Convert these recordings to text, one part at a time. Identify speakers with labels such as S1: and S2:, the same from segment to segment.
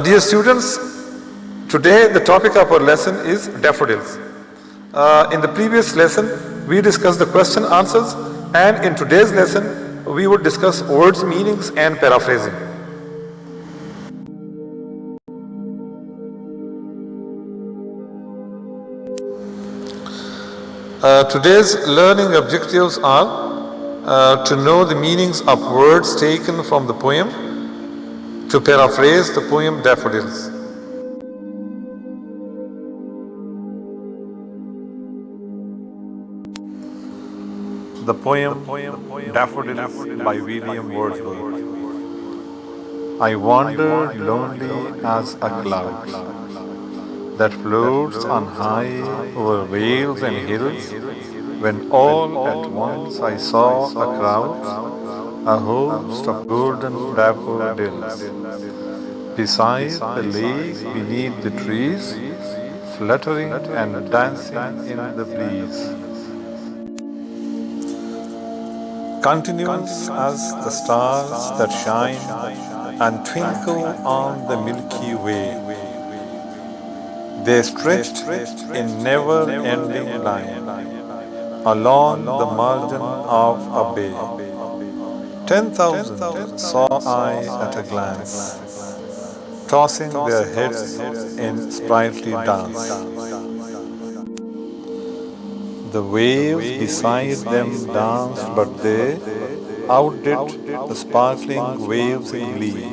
S1: Dear students, today the topic of our lesson is daffodils. In the previous lesson, we discussed the question answers, and in today's lesson, we would discuss words, meanings, and paraphrasing. Today's learning objectives are to know the meanings of words taken from the poem, to paraphrase the poem Daffodils. The poem Daffodils by William Wordsworth. I wandered lonely as a cloud that floats on high over vales and hills, when all at once I saw a crowd, a host of golden daffodils, beside the lake beneath the trees, fluttering and dancing in the breeze. Continuous as the stars that shine and twinkle on the Milky Way, they stretched in never-ending line along the margin of a bay. 10,000 saw I at a glance, tossing their heads in sprightly dance. The waves beside them danced, but they outdid the sparkling waves in glee.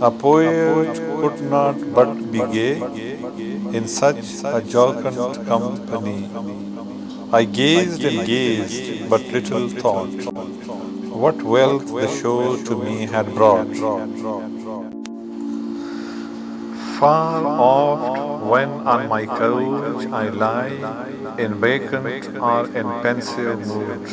S1: A poet could not but be gay in such a jocund company. I gazed and gazed, but little thought what wealth the show to me had brought. Far oft, when on my couch I lie, in vacant or in pensive mood,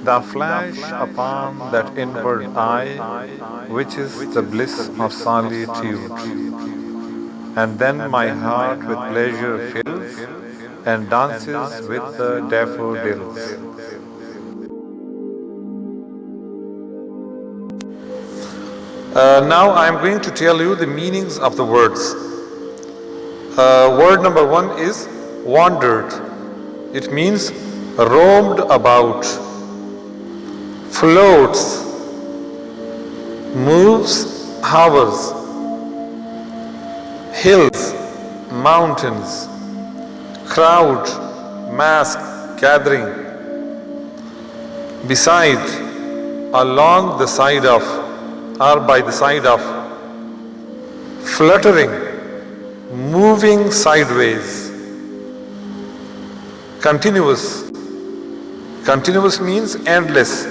S1: thou flash upon that inward eye, which is the bliss of solitude. And then my heart with pleasure fills, and dances with the daffodils. Now I am going to tell you the meanings of the words. Word number one is wandered. It means roamed about, floats, moves, hovers, hills, mountains, crowd, mass, gathering, beside, along the side of, or by the side of, fluttering, moving sideways, continuous. Continuous means endless.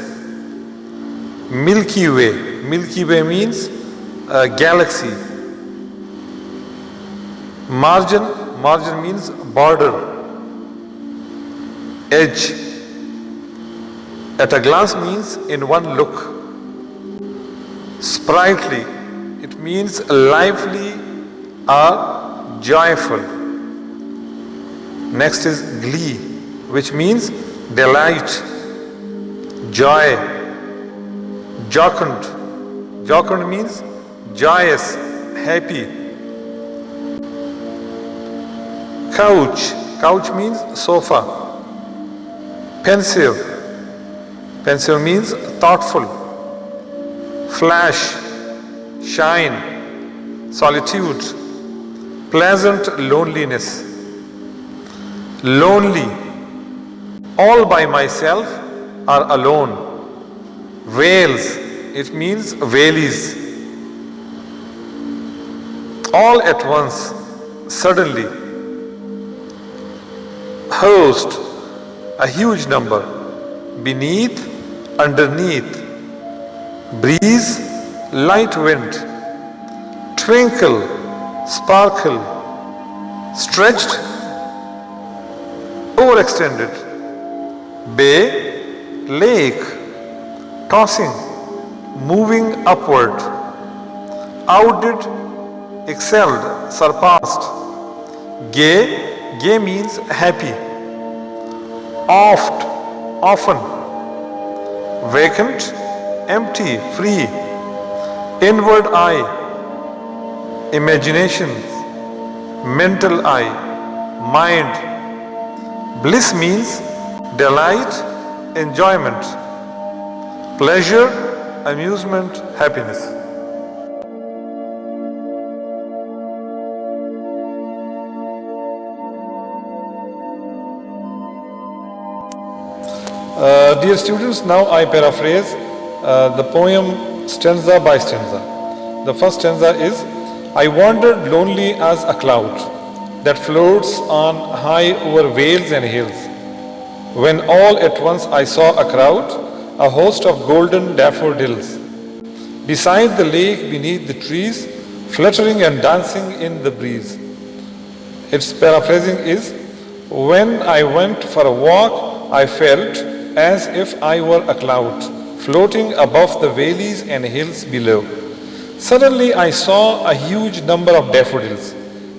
S1: Milky Way. Milky Way means a galaxy. Margin. Margin means border, edge. At a glance means in one look. Sprightly, it means lively or joyful. Next is glee, which means delight, joy. Jocund. Jocund means joyous, happy. Couch. Couch means sofa. Pensive. Pensive means thoughtful. Flash, shine, solitude, pleasant loneliness. Lonely, all by myself or alone. Vales, it means valleys. All at once, suddenly. Host, a huge number. Beneath, underneath. Breeze, light wind. twinkle, sparkle, stretched, overextended, bay, lake, tossing, moving upward, outdid, excelled, surpassed, gay, gay means happy, oft, often, vacant, empty, free, inward eye, imaginations, mental eye, mind. Bliss means delight, enjoyment, pleasure, amusement, happiness. Dear students, now I paraphrase the poem stanza by stanza. The first stanza is, I wandered lonely as a cloud that floats on high over vales and hills, when all at once I saw a crowd, a host of golden daffodils, beside the lake beneath the trees, fluttering and dancing in the breeze. Its paraphrasing is, when I went for a walk, I felt as if I were a cloud, floating above the valleys and hills below. Suddenly I saw a huge number of daffodils,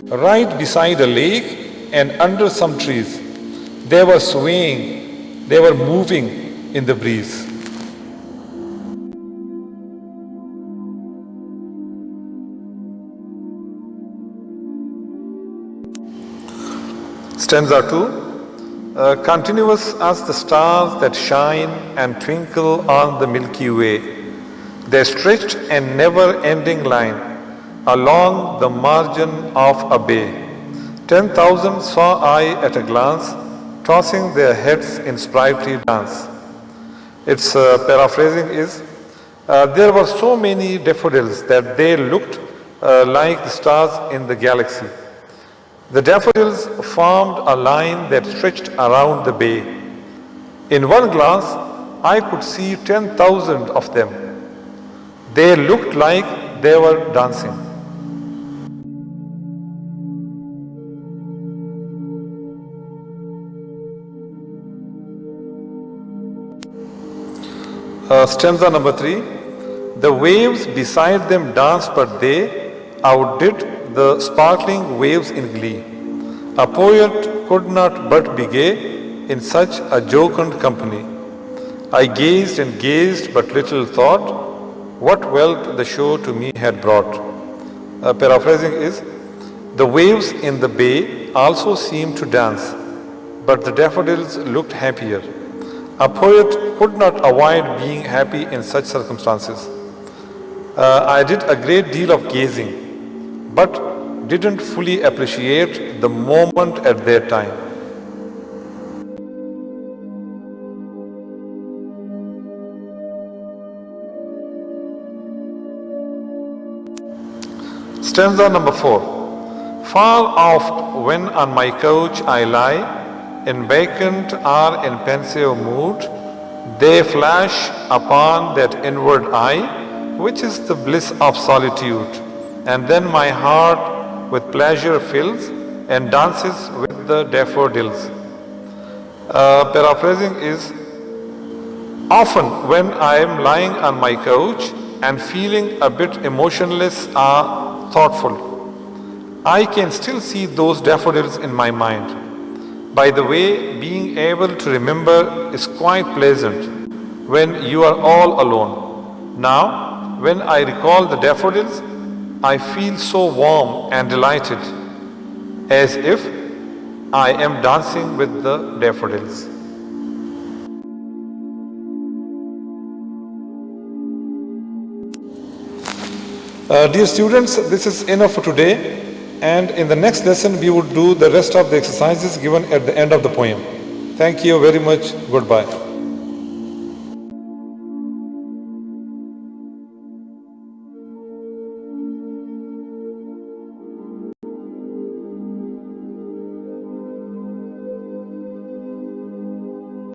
S1: right beside a lake and under some trees. They were swaying, they were moving in the breeze. Stanza 2. Continuous as the stars that shine and twinkle on the Milky Way, they stretched a never-ending line along the margin of a bay. 10,000 saw I at a glance, tossing their heads in sprightly dance. Its paraphrasing is, there were so many daffodils that they looked like the stars in the galaxy. The daffodils formed a line that stretched around the bay. In one glance, I could see 10,000 of them. They looked like they were dancing. Stanza number 3. The waves beside them danced, but they outdid the sparkling waves in glee. A poet could not but be gay in such a jocund company. I gazed and gazed, but little thought what wealth the show to me had brought. Paraphrasing is, the waves in the bay also seemed to dance, but the daffodils looked happier. A poet could not avoid being happy in such circumstances. I did a great deal of gazing, but didn't fully appreciate the moment at that time. Stanza number 4. Far oft when on my couch I lie, in vacant or in pensive mood, they flash upon that inward eye, which is the bliss of solitude. And then my heart with pleasure fills and dances with the daffodils. Paraphrasing is, often when I am lying on my couch and feeling a bit emotionless or thoughtful, I can still see those daffodils in my mind. By the way, being able to remember is quite pleasant when you are all alone. Now, when I recall the daffodils, I feel so warm and delighted, as if I am dancing with the daffodils. Dear students, this is enough for today, and in the next lesson we would do the rest of the exercises given at the end of the poem. Thank you very much. Goodbye.